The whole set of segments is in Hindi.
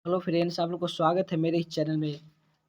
हेलो फ्रेंड्स, आप लोग को स्वागत है मेरे इस चैनल में।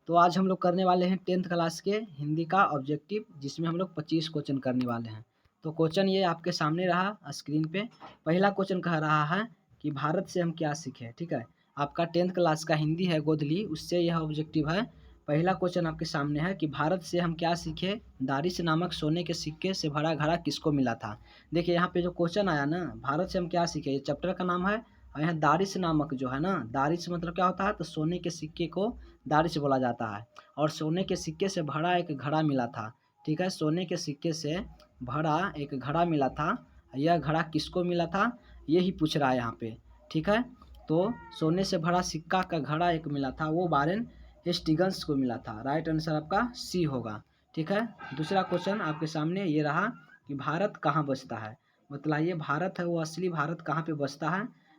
तो आज हम लोग करने वाले हैं 10th क्लास के हिंदी का ऑब्जेक्टिव, जिसमें हम लोग 25 क्वेश्चन करने वाले हैं। तो क्वेश्चन ये आपके सामने रहा स्क्रीन पे। पहला क्वेश्चन कह रहा है कि भारत से हम क्या सीखें। ठीक है, आपका 10th क्लास का हिंदी है गोदली, उससे यह ऑब्जेक्टिव है। पहला क्वेश्चन आपके सामने है कि भारत से हम क्या सीखे, दारिश नामक सोने के सिक्के से भरा घड़ा किसको मिला था। देखिए यहाँ पे जो क्वेश्चन आया ना, भारत से हम क्या सीखे, ये चैप्टर का नाम है। और यहाँ दारिश नामक जो है ना, दारिश मतलब क्या होता है, तो सोने के सिक्के को दारिश बोला जाता है। और सोने के सिक्के से भरा एक घड़ा मिला था। ठीक है, सोने के सिक्के से भरा एक घड़ा मिला था। यह घड़ा किसको मिला था, ये ही पूछ रहा है यहाँ पे। ठीक है, तो सोने से भरा सिक्का का घड़ा एक मिला था, वो वारेन हेस्टिंग्स को मिला था। राइट आंसर आपका सी होगा। ठीक है, दूसरा क्वेश्चन आपके सामने ये रहा कि भारत कहाँ बसता है। बतलाइए, भारत है वो असली भारत कहाँ पे बसता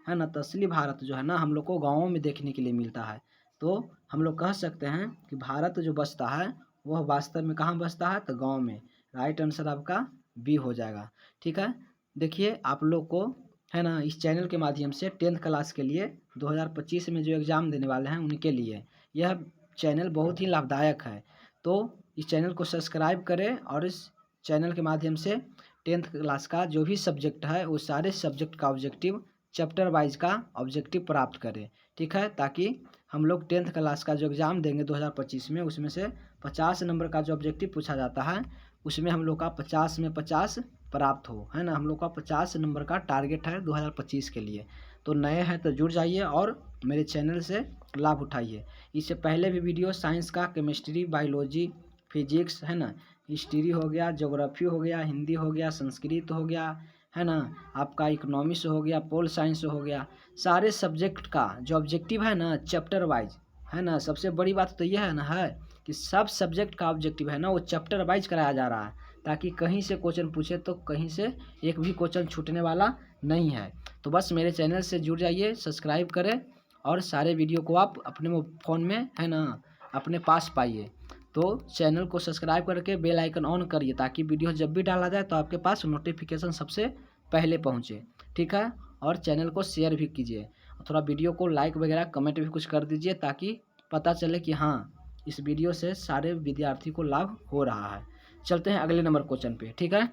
है ना। तो असली भारत जो है ना, हम लोग को गाँवों में देखने के लिए मिलता है। तो हम लोग कह सकते हैं कि भारत जो बसता है वह वास्तव में कहाँ बसता है, तो गाँव में। राइट आंसर आपका बी हो जाएगा। ठीक है, देखिए आप लोग को है ना, इस चैनल के माध्यम से 10th क्लास के लिए 2025 में जो एग्ज़ाम देने वाले हैं उनके लिए यह चैनल बहुत ही लाभदायक है। तो इस चैनल को सब्सक्राइब करें और इस चैनल के माध्यम से 10th क्लास का जो भी सब्जेक्ट है वो सारे सब्जेक्ट का ऑब्जेक्टिव चैप्टर वाइज का ऑब्जेक्टिव प्राप्त करें। ठीक है, ताकि हम लोग 10th क्लास का जो एग्ज़ाम देंगे 2025 में, उसमें से 50 नंबर का जो ऑब्जेक्टिव पूछा जाता है उसमें हम लोग का 50 में 50 प्राप्त हो, है ना। हम लोग का 50 नंबर का टारगेट है 2025 के लिए। तो नए हैं तो जुड़ जाइए और मेरे चैनल से लाभ उठाइए। इससे पहले भी वीडियो साइंस का, केमिस्ट्री, बायोलॉजी, फिजिक्स, है ना, हिस्ट्री हो गया, ज्योग्राफी हो गया, हिंदी हो गया, संस्कृत हो गया, है ना, आपका इकोनॉमिक्स हो गया, पोल साइंस हो गया, सारे सब्जेक्ट का जो ऑब्जेक्टिव है ना चैप्टर वाइज, है ना। सबसे बड़ी बात तो यह है ना है कि सब सब्जेक्ट का ऑब्जेक्टिव है ना वो चैप्टर वाइज कराया जा रहा है, ताकि कहीं से क्वेश्चन पूछे तो कहीं से एक भी क्वेश्चन छूटने वाला नहीं है। तो बस मेरे चैनल से जुड़ जाइए, सब्सक्राइब करें और सारे वीडियो को आप अपने फ़ोन में, है ना, अपने पास पाइए। तो चैनल को सब्सक्राइब करके बेल आइकन ऑन करिए, ताकि वीडियो जब भी डाला जाए तो आपके पास नोटिफिकेशन सबसे पहले पहुंचे। ठीक है, और चैनल को शेयर भी कीजिए, थोड़ा वीडियो को लाइक वगैरह कमेंट भी कुछ कर दीजिए, ताकि पता चले कि हाँ इस वीडियो से सारे विद्यार्थी को लाभ हो रहा है। चलते हैं अगले नंबर क्वेश्चन पे। ठीक है,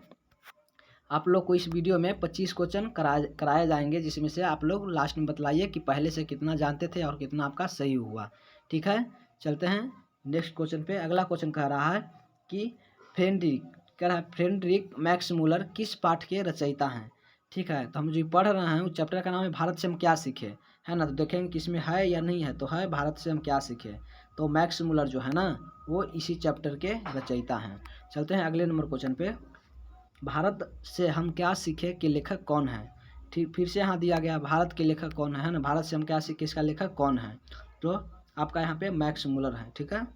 आप लोग को इस वीडियो में 25 क्वेश्चन कराए जाएंगे, जिसमें से आप लोग लास्ट में बतलाइए कि पहले से कितना जानते थे और कितना आपका सही हुआ। ठीक है, चलते हैं नेक्स्ट क्वेश्चन पे। अगला क्वेश्चन कह रहा है कि फ्रेडरिक, कह रहा है फ्रेडरिक मैक्स मूलर किस पाठ के रचयिता हैं। ठीक है, तो हम जो पढ़ रहे हैं उस चैप्टर का नाम है भारत से हम क्या सीखे, है ना। तो देखेंगे कि इसमें है या नहीं है, तो है भारत से हम क्या सीखे। तो मैक्स मूलर जो है ना वो इसी चैप्टर के रचयिता हैं। चलते हैं अगले नंबर क्वेश्चन पे। भारत से हम क्या सीखे के लेखक कौन है। ठीक, फिर से यहाँ दिया गया भारत के लेखक कौन है ना, भारत से हम क्या सीखे इसका लेखक कौन है। तो आपका यहाँ पे मैक्स मूलर है। ठीक है,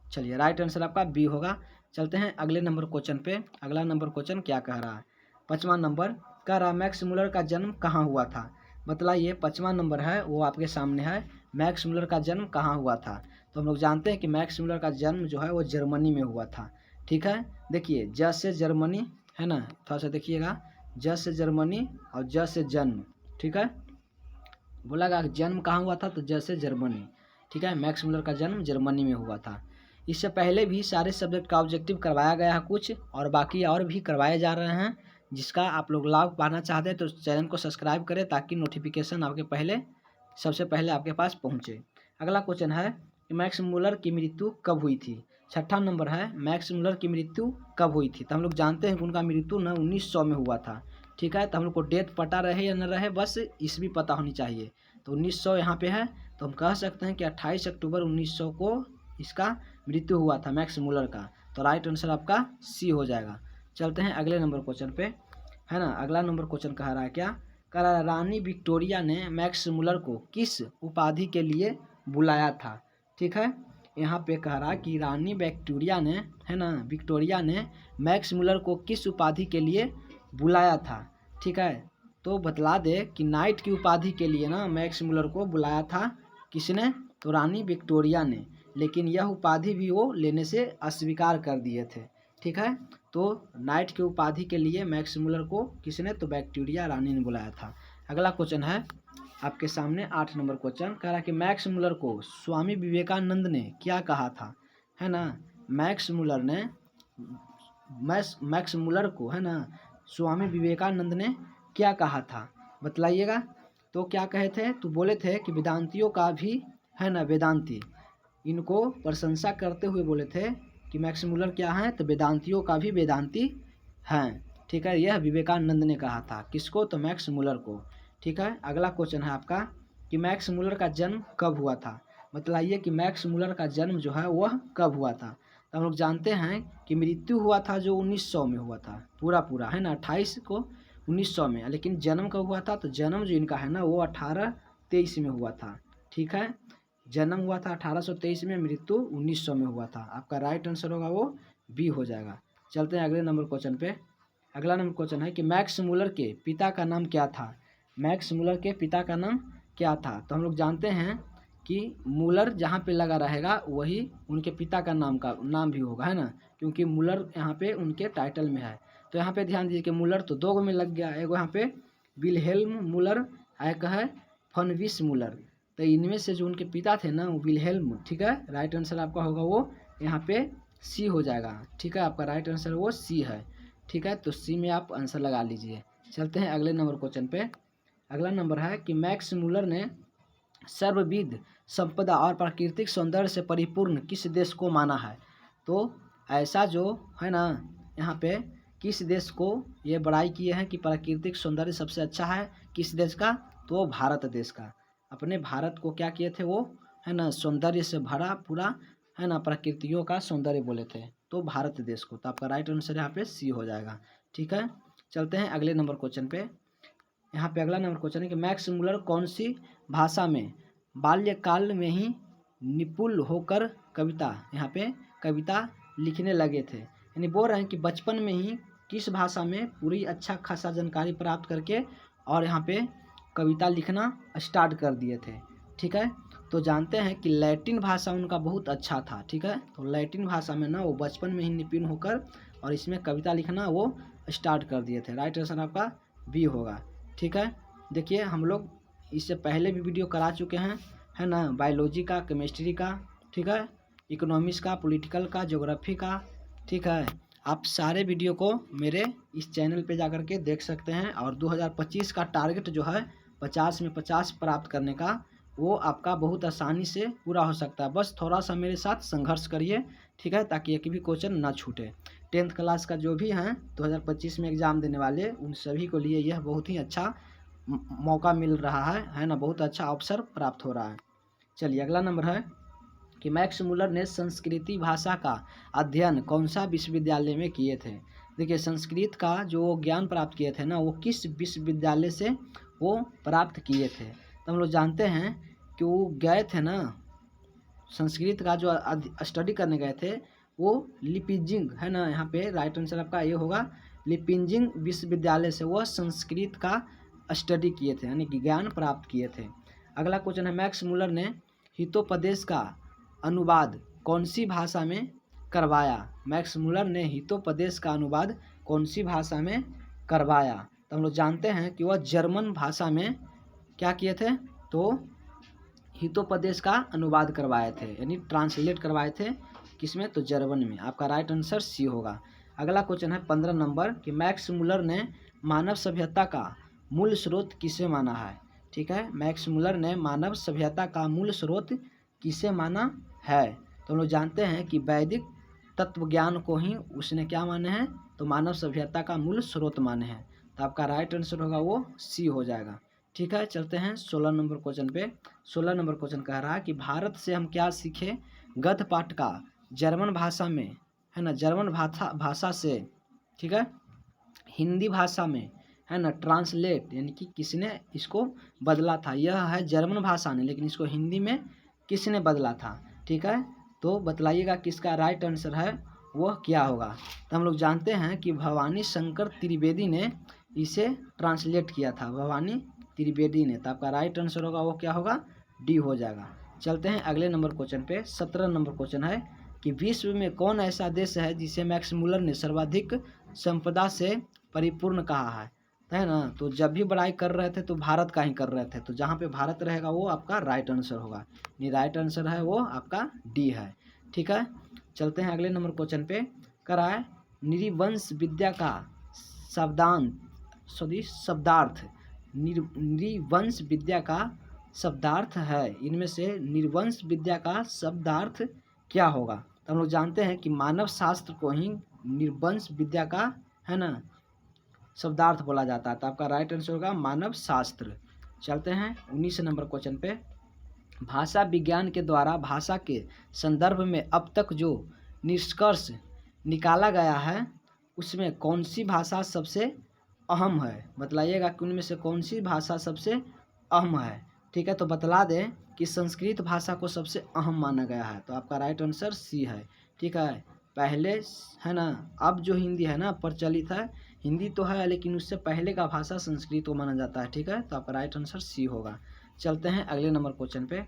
चलिए राइट आंसर आपका बी होगा। चलते हैं अगले नंबर क्वेश्चन पे। अगला नंबर क्वेश्चन क्या कह रहा है, 5वां नंबर कह रहा है मैक्स मूलर का जन्म कहाँ हुआ था। बतलाइए, 5वां नंबर है वो आपके सामने है, मैक्स मूलर का जन्म कहाँ हुआ था। तो हम लोग जानते हैं कि मैक्स मूलर का जन्म जो है वो जर्मनी में हुआ था। ठीक है, देखिए ज से जर्मनी, है ना, थोड़ा सा देखिएगा, ज से जर्मनी और ज से जन्म। ठीक है, बोला जन्म कहाँ हुआ था, तो ज से जर्मनी। ठीक है, मैक्स मूलर का जन्म जर्मनी में हुआ था। इससे पहले भी सारे सब्जेक्ट का ऑब्जेक्टिव करवाया गया है कुछ, और बाकी और भी करवाए जा रहे हैं। जिसका आप लोग लाभ पाना चाहते हैं तो चैनल को सब्सक्राइब करें, ताकि नोटिफिकेशन आपके पहले, सबसे पहले आपके पास पहुंचे। अगला क्वेश्चन है कि मैक्स मूलर की मृत्यु कब हुई थी। 6ठा नंबर है, मैक्स मूलर की मृत्यु कब हुई थी। तो हम लोग जानते हैं कि उनका मृत्यु न 1900 में हुआ था। ठीक है, तो हम लोग को डेट पता रहे या न रहे, बस ईस्वी पता होनी चाहिए। तो 1900 यहाँ पे है, तो हम कह सकते हैं कि 28 अक्टूबर 1900 को इसका मृत्यु हुआ था मैक्स मूलर का। तो राइट आंसर आपका सी हो जाएगा। चलते हैं अगले नंबर क्वेश्चन पे, है ना। अगला नंबर क्वेश्चन कह रहा है क्या, कह रहा है रानी विक्टोरिया ने मैक्स मूलर को किस उपाधि के लिए बुलाया था। ठीक है, यहाँ पे कह रहा है कि रानी विक्टोरिया ने, है ना, विक्टोरिया ने मैक्स मूलर को किस उपाधि के लिए बुलाया था। ठीक है, तो बतला दे कि नाइट की उपाधि के लिए ना मैक्स मूलर को बुलाया था किसने, तो रानी विक्टोरिया ने। लेकिन यह उपाधि भी वो लेने से अस्वीकार कर दिए थे। ठीक है, तो नाइट की उपाधि के लिए मैक्स मूलर को किसने, तो विक्टोरिया रानी ने बुलाया था। अगला क्वेश्चन है आपके सामने 8 नंबर क्वेश्चन कह रहा है कि मैक्स मुलर को स्वामी विवेकानंद ने क्या कहा था, है ना। मैक्स मुलर ने मैक्स मुलर को, है ना, स्वामी विवेकानंद ने क्या कहा था, बतलाइएगा। तो क्या कहे थे, तो बोले थे कि वेदांतियों का भी, है ना, वेदांती, इनको प्रशंसा करते हुए बोले थे कि मैक्स मुलर क्या है, तो वेदांतियों का भी वेदांती हैं। ठीक है, यह विवेकानंद ने कहा था, किसको, तो मैक्स मुलर को। ठीक है, अगला क्वेश्चन है आपका कि मैक्स मुलर का जन्म कब हुआ था, बतलाइए कि मैक्स मुलर का जन्म जो है वह कब हुआ था। तो हम लोग जानते हैं कि मृत्यु हुआ था जो 1900 में हुआ था, पूरा, है ना, 28 को 1900 में, लेकिन जन्म कब हुआ था, तो जन्म जो इनका है ना वो 1823 में हुआ था। ठीक है, जन्म हुआ था 1823 में, मृत्यु 1900 में हुआ था। आपका राइट आंसर होगा वो बी हो जाएगा। चलते हैं अगले नंबर क्वेश्चन पे। अगला नंबर क्वेश्चन है कि मैक्स मुलर के पिता का नाम क्या था। मैक्स मुलर के पिता का नाम क्या था, तो हम लोग जानते हैं कि मुलर जहाँ पे लगा रहेगा वही उनके पिता का नाम भी होगा, है ना, क्योंकि मुलर यहाँ पे उनके टाइटल में है। तो यहाँ पे ध्यान दीजिए कि मुलर तो दो में लग गया, एगो यहाँ पे विल्हेल्म मुलर, एक है फनविस मुलर। तो इनमें से जो उनके पिता थे ना वो विल्हेल्म, ठीक है, राइट आंसर आपका होगा वो यहाँ पे सी हो जाएगा। ठीक है, आपका राइट आंसर वो सी है। ठीक है, तो सी में आप आंसर लगा लीजिए। चलते हैं अगले नंबर क्वेश्चन पे। अगला नंबर है कि मैक्स मुलर ने सर्वविध संपदा और प्राकृतिक सौंदर्य से परिपूर्ण किस देश को माना है। तो ऐसा जो है ना, यहाँ पे किस देश को ये बड़ाई किए हैं कि प्राकृतिक सौंदर्य सबसे अच्छा है, किस देश का, तो भारत देश का। अपने भारत को क्या किए थे वो, है ना, सौंदर्य से भरा पूरा, है ना, प्रकृतियों का सौंदर्य बोले थे, तो भारत देश को। तो आपका राइट आंसर यहाँ पे सी हो जाएगा। ठीक है, चलते हैं अगले नंबर क्वेश्चन पे। यहाँ पे अगला नंबर क्वेश्चन है कि मैक्स मुलर कौन सी भाषा में बाल्यकाल में ही निपुण होकर कविता, यहाँ पे कविता लिखने लगे थे, यानी बोल रहे हैं कि बचपन में ही किस भाषा में पूरी अच्छा खासा जानकारी प्राप्त करके और यहाँ पे कविता लिखना स्टार्ट कर दिए थे। ठीक है, तो जानते हैं कि लैटिन भाषा उनका बहुत अच्छा था। ठीक है, तो लैटिन भाषा में ना वो बचपन में ही निपुण होकर और इसमें कविता लिखना वो स्टार्ट कर दिए थे। राइट आंसर आपका बी होगा। ठीक है, देखिए हम लोग इससे पहले भी वीडियो करा चुके हैं, है ना, बायोलॉजी का, केमिस्ट्री का, ठीक है, इकोनॉमिक्स का, पॉलिटिकल का, ज्योग्राफी का। ठीक है, आप सारे वीडियो को मेरे इस चैनल पे जाकर के देख सकते हैं। और 2025 का टारगेट जो है 50 में 50 प्राप्त करने का, वो आपका बहुत आसानी से पूरा हो सकता है। बस थोड़ा सा मेरे साथ संघर्ष करिए, ठीक है, ताकि एक भी क्वेश्चन ना छूटे। 10th क्लास का जो भी हैं 2025 में एग्ज़ाम देने वाले, उन सभी को लिए यह बहुत ही अच्छा मौका मिल रहा है ना, बहुत अच्छा अवसर प्राप्त हो रहा है। चलिए अगला नंबर है कि मैक्स मुलर ने संस्कृति भाषा का अध्ययन कौन सा विश्वविद्यालय में किए थे। देखिए संस्कृत का जो ज्ञान प्राप्त किए थे ना वो किस विश्वविद्यालय से वो प्राप्त किए थे। तो हम लोग जानते हैं कि वो गए थे ना, संस्कृत का जो स्टडी करने गए थे वो लिपिंजिंग, है ना, यहाँ पे राइट आंसर आपका ये होगा, लिपिंजिंग विश्वविद्यालय से वह संस्कृत का स्टडी किए थे, यानी कि ज्ञान प्राप्त किए थे। अगला क्वेश्चन है मैक्स मुलर ने हितोपदेश का अनुवाद कौन सी भाषा में करवाया। मैक्स मुलर ने हितोपदेश का अनुवाद कौन सी भाषा में करवाया। तो हम लोग जानते हैं कि वह जर्मन भाषा में क्या किए थे, तो हितोपदेश का अनुवाद करवाए थे, यानी ट्रांसलेट करवाए थे, किसमें, तो जर्मन में। आपका राइट आंसर सी होगा। अगला क्वेश्चन है 15 नंबर कि मैक्स मुलर ने मानव सभ्यता का मूल स्रोत किसे माना है। ठीक है, मैक्स मुलर ने मानव सभ्यता का मूल स्रोत किसे माना है। तो हम लोग जानते हैं कि वैदिक तत्व ज्ञान को ही उसने क्या माने हैं, तो मानव सभ्यता का मूल स्रोत माने हैं। तो आपका राइट आंसर होगा वो सी हो जाएगा। ठीक है, चलते हैं 16 नंबर क्वेश्चन पे। 16 नंबर क्वेश्चन कह रहा है कि भारत से हम क्या सीखे गद्य पाठ का जर्मन भाषा में, है ना, जर्मन भाषा से, ठीक है, हिंदी भाषा में, है ना, ट्रांसलेट, यानी कि किसने इसको बदला था। यह है जर्मन भाषा ने, लेकिन इसको हिंदी में किसने बदला था। ठीक है, तो बतलाइएगा किसका राइट आंसर है वह क्या होगा। तो हम लोग जानते हैं कि भवानी शंकर त्रिवेदी ने इसे ट्रांसलेट किया था, भवानी त्रिवेदी ने। तो आपका राइट आंसर होगा वो क्या होगा, डी हो जाएगा। चलते हैं अगले नंबर क्वेश्चन पे। 17 नंबर क्वेश्चन है कि विश्व में कौन ऐसा देश है जिसे मैक्स मुलर ने सर्वाधिक संपदा से परिपूर्ण कहा है। है ना। तो जब भी पढ़ाई कर रहे थे तो भारत का ही कर रहे थे, तो जहाँ पे भारत रहेगा वो आपका राइट आंसर होगा। नहीं, राइट आंसर है वो आपका डी है। ठीक है, चलते हैं अगले नंबर क्वेश्चन पे। कराए नृवंश विद्या का शब्दार्थ नृवंश विद्या का शब्दार्थ है, इनमें से नृवंश विद्या का शब्दार्थ क्या होगा। तो हम लोग जानते हैं कि मानव शास्त्र को ही नृवंश विद्या का, है ना, शब्दार्थ बोला जाता है। तो आपका राइट आंसर होगा मानव शास्त्र। चलते हैं 19 नंबर क्वेश्चन पे। भाषा विज्ञान के द्वारा भाषा के संदर्भ में अब तक जो निष्कर्ष निकाला गया है उसमें कौन सी भाषा सबसे अहम है, बतलाइएगा कि उनमें से कौन सी भाषा सबसे अहम है। ठीक है, तो बतला दें कि संस्कृत भाषा को सबसे अहम माना गया है। तो आपका राइट आंसर सी है। ठीक है, पहले, है ना, अब जो हिंदी है ना प्रचलित है, हिंदी तो है लेकिन उससे पहले का भाषा संस्कृत को माना जाता है। ठीक है, तो आपका राइट आंसर सी होगा। चलते हैं अगले नंबर क्वेश्चन पे।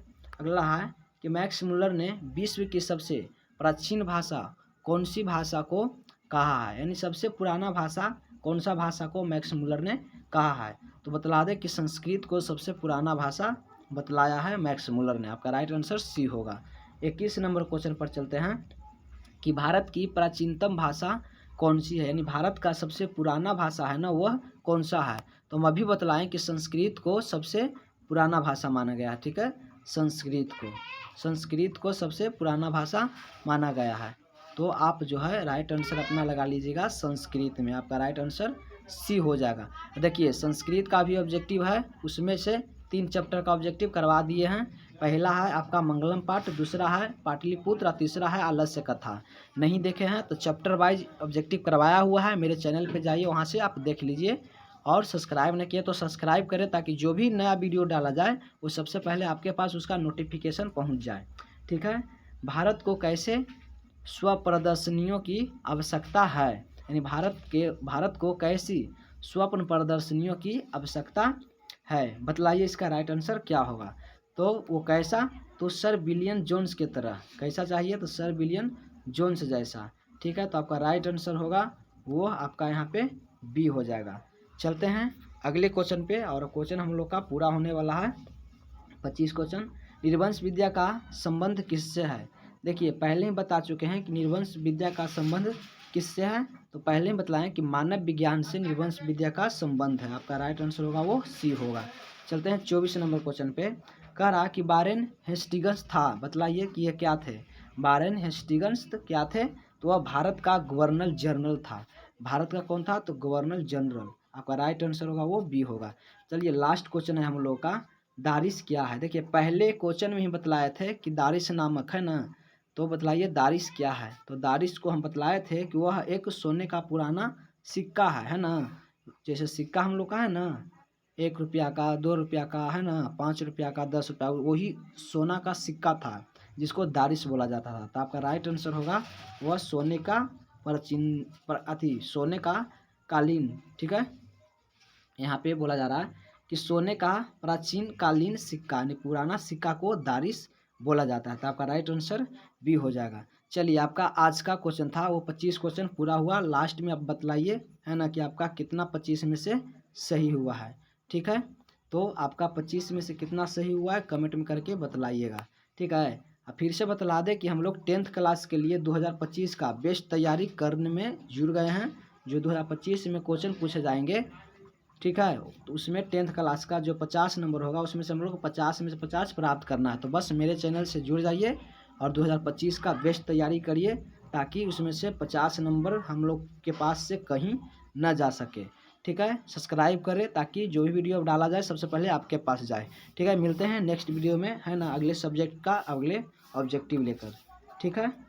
अगला है कि मैक्स मुलर ने विश्व की सबसे प्राचीन भाषा कौन सी भाषा को कहा है, यानी सबसे पुराना भाषा कौन सा भाषा को मैक्स मुलर ने कहा है। तो बतला दे कि संस्कृत को सबसे पुराना भाषा बतलाया है मैक्स मुलर ने। आपका राइट आंसर सी होगा। 21 नंबर क्वेश्चन पर चलते हैं कि भारत की प्राचीनतम भाषा कौन सी है, यानी भारत का सबसे पुराना भाषा है ना वह कौन सा है। तो हम अभी बतलाएं कि संस्कृत को सबसे पुराना भाषा माना गया है। ठीक है, संस्कृत को सबसे पुराना भाषा माना गया है। तो आप जो है राइट आंसर अपना लगा लीजिएगा संस्कृत में। आपका राइट आंसर सी हो जाएगा। देखिए संस्कृत का भी ऑब्जेक्टिव है, उसमें से 3 चैप्टर का ऑब्जेक्टिव करवा दिए हैं। पहला है आपका मंगलम पाठ, दूसरा है पाटलिपुत्र और तीसरा है आलस्य कथा। नहीं देखे हैं तो चैप्टर वाइज ऑब्जेक्टिव करवाया हुआ है, मेरे चैनल पे जाइए, वहाँ से आप देख लीजिए। और सब्सक्राइब नहीं किए तो सब्सक्राइब करें ताकि जो भी नया वीडियो डाला जाए वो सबसे पहले आपके पास उसका नोटिफिकेशन पहुँच जाए। ठीक है, भारत को कैसे स्व प्रदर्शनियों की आवश्यकता है, यानी भारत को कैसी स्वप्न प्रदर्शनियों की आवश्यकता है, बतलाइए इसका राइट आंसर क्या होगा। तो वो कैसा, तो सर विलियम जोन्स की तरह। कैसा चाहिए, तो सर विलियम जोन्स जैसा। ठीक है, तो आपका राइट आंसर होगा वो आपका यहाँ पे बी हो जाएगा। चलते हैं अगले क्वेश्चन पे, और क्वेश्चन हम लोग का पूरा होने वाला है 25 क्वेश्चन। निर्वंश विद्या का संबंध किससे है। देखिए पहले ही बता चुके हैं कि निर्वंश विद्या का संबंध किससे है, तो पहले ही बतलाएं कि मानव विज्ञान से निर्वंश विद्या का संबंध है। आपका राइट आंसर होगा वो सी होगा। चलते हैं 24 नंबर क्वेश्चन पे। कह रहा कि वारेन हेस्टिंग्स था, बतलाइए कि ये क्या थे। वारेन हेस्टिंग्स क्या थे, तो वह भारत का गवर्नर जनरल था। भारत का कौन था, तो गवर्नर जनरल। आपका राइट आंसर होगा वो बी होगा। चलिए लास्ट क्वेश्चन है हम लोग का, दारिश क्या है। देखिए पहले क्वेश्चन में ही बतलाए थे कि दारिश नामक है ना, तो बतलाइए दारिश क्या है। तो दारिश को हम बतलाए थे कि वह एक सोने का पुराना सिक्का है ना। जैसे सिक्का हम लोग का है ना, 1 रुपया का, 2 रुपया का, है ना, 5 रुपया का, 10 रुपया, वही सोना का सिक्का था जिसको दारिश बोला जाता था। तो आपका राइट आंसर होगा वह सोने का सोने का कालीन। ठीक है, यहाँ पे बोला जा रहा है कि सोने का प्राचीन कालीन सिक्का, यानी पुराना सिक्का को दारिश बोला जाता है। तो आपका राइट आंसर बी हो जाएगा। चलिए आपका आज का क्वेश्चन था वो 25 क्वेश्चन पूरा हुआ। लास्ट में आप बतलाइए, है ना, कि आपका कितना 25 में से सही हुआ है। ठीक है, तो आपका 25 में से कितना सही हुआ है कमेंट में करके बतलाइएगा। ठीक है, अब फिर से बतला दें कि हम लोग 10th क्लास के लिए 2025 का बेस्ट तैयारी करने में जुड़ गए हैं। जो 2025 में क्वेश्चन पूछे जाएंगे, ठीक है, तो उसमें 10th क्लास का जो 50 नंबर होगा उसमें से हम लोग को 50 में से 50 प्राप्त करना है। तो बस मेरे चैनल से जुड़ जाइए और 2025 का बेस्ट तैयारी करिए ताकि उसमें से 50 नंबर हम लोग के पास से कहीं ना जा सके। ठीक है, सब्सक्राइब करें ताकि जो भी वीडियो डाला जाए सबसे पहले आपके पास जाए। ठीक है, मिलते हैं नेक्स्ट वीडियो में, है ना, अगले सब्जेक्ट का अगले ऑब्जेक्टिव लेकर। ठीक है।